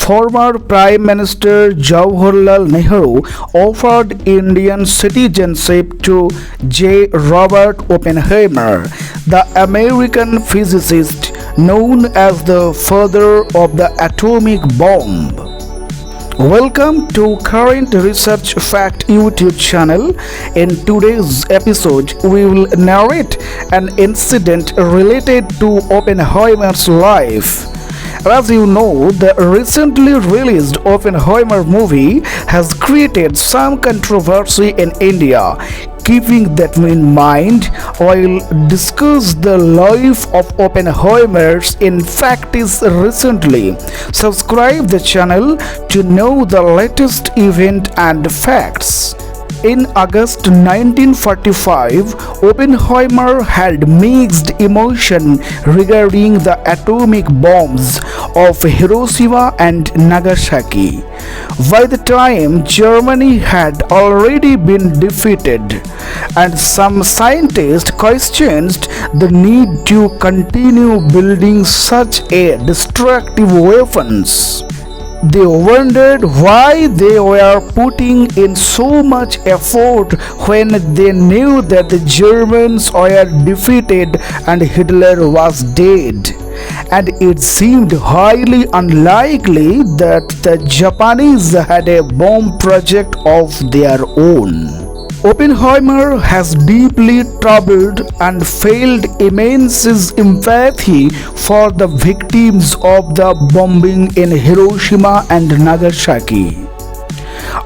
Former Prime Minister Jawaharlal Nehru offered Indian citizenship to J. Robert Oppenheimer, the American physicist known as the father of the atomic bomb. Welcome to Current Research Fact YouTube channel. In today's episode, we will narrate an incident related to Oppenheimer's life. As you know, the recently released Oppenheimer movie has created some controversy in India. Keeping that in mind, I'll discuss the life of Oppenheimer's in facts recently. Subscribe the channel to know the latest event and facts. In August 1945, Oppenheimer had mixed emotion regarding the atomic bombs of Hiroshima and Nagasaki. By the time Germany had already been defeated, and some scientists questioned the need to continue building such a destructive weapons. They wondered why they were putting in so much effort when they knew that the Germans were defeated and Hitler was dead. And it seemed highly unlikely that the Japanese had a bomb project of their own. Oppenheimer has deeply troubled and felt immense empathy for the victims of the bombing in Hiroshima and Nagasaki.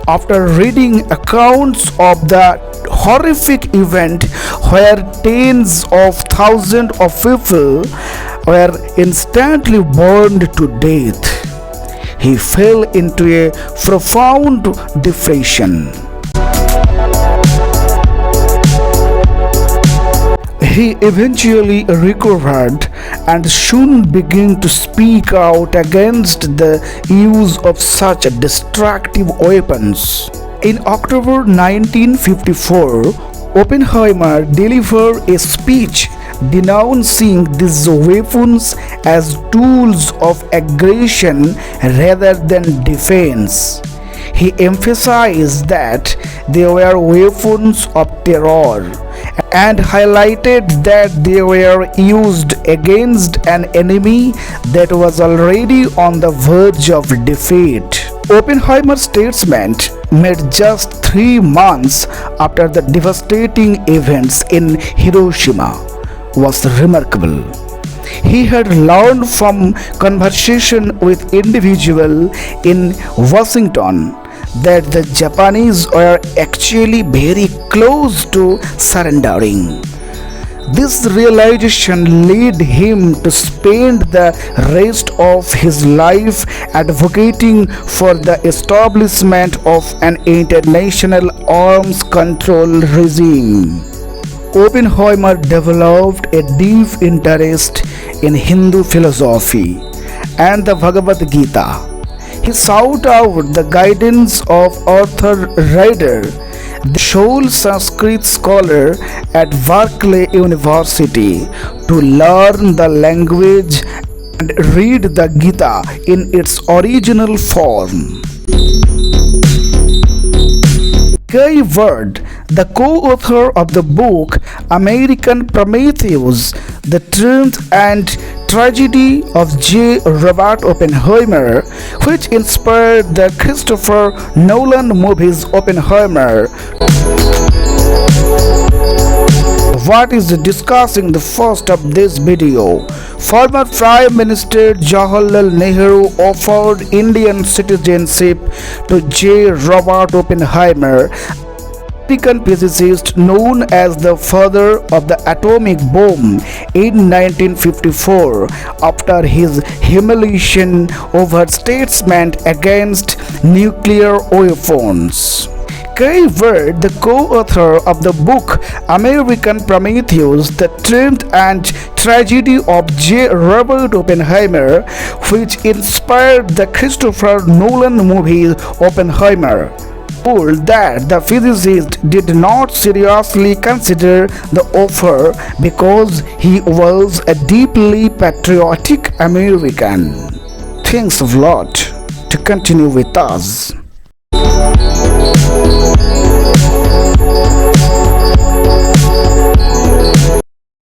After reading accounts of the horrific event where tens of thousands of people were instantly burned to death, he fell into a profound depression. He eventually recovered and soon began to speak out against the use of such destructive weapons. In October 1954, Oppenheimer delivered a speech denouncing these weapons as tools of aggression rather than defense. He emphasized that they were weapons of terror and highlighted that they were used against an enemy that was already on the verge of defeat. Oppenheimer's statement, made just 3 months after the devastating events in Hiroshima, was remarkable. He had learned from conversation with individuals in Washington that the Japanese were actually very close to surrendering. This realization led him to spend the rest of his life advocating for the establishment of an international arms control regime. Oppenheimer developed a deep interest in Hindu philosophy and the Bhagavad Gita. He sought out the guidance of Arthur Ryder, the sole Sanskrit scholar at Berkeley University, to learn the language and read the Gita in its original form. Guy Ward, the co-author of the book American Prometheus, The Truth and Tragedy of J. Robert Oppenheimer, which inspired the Christopher Nolan movies Oppenheimer. What is discussing the first of this video? Former Prime Minister Jawaharlal Nehru offered Indian citizenship to J. Robert Oppenheimer, American physicist known as the father of the atomic bomb, in 1954 after his humiliation over statement against nuclear weapons. Guy Ward, the co-author of the book American Prometheus, The Truth and Tragedy of J. Robert Oppenheimer, which inspired the Christopher Nolan movie Oppenheimer, told that the physicist did not seriously consider the offer because he was a deeply patriotic American. Thanks a lot. to continue with us.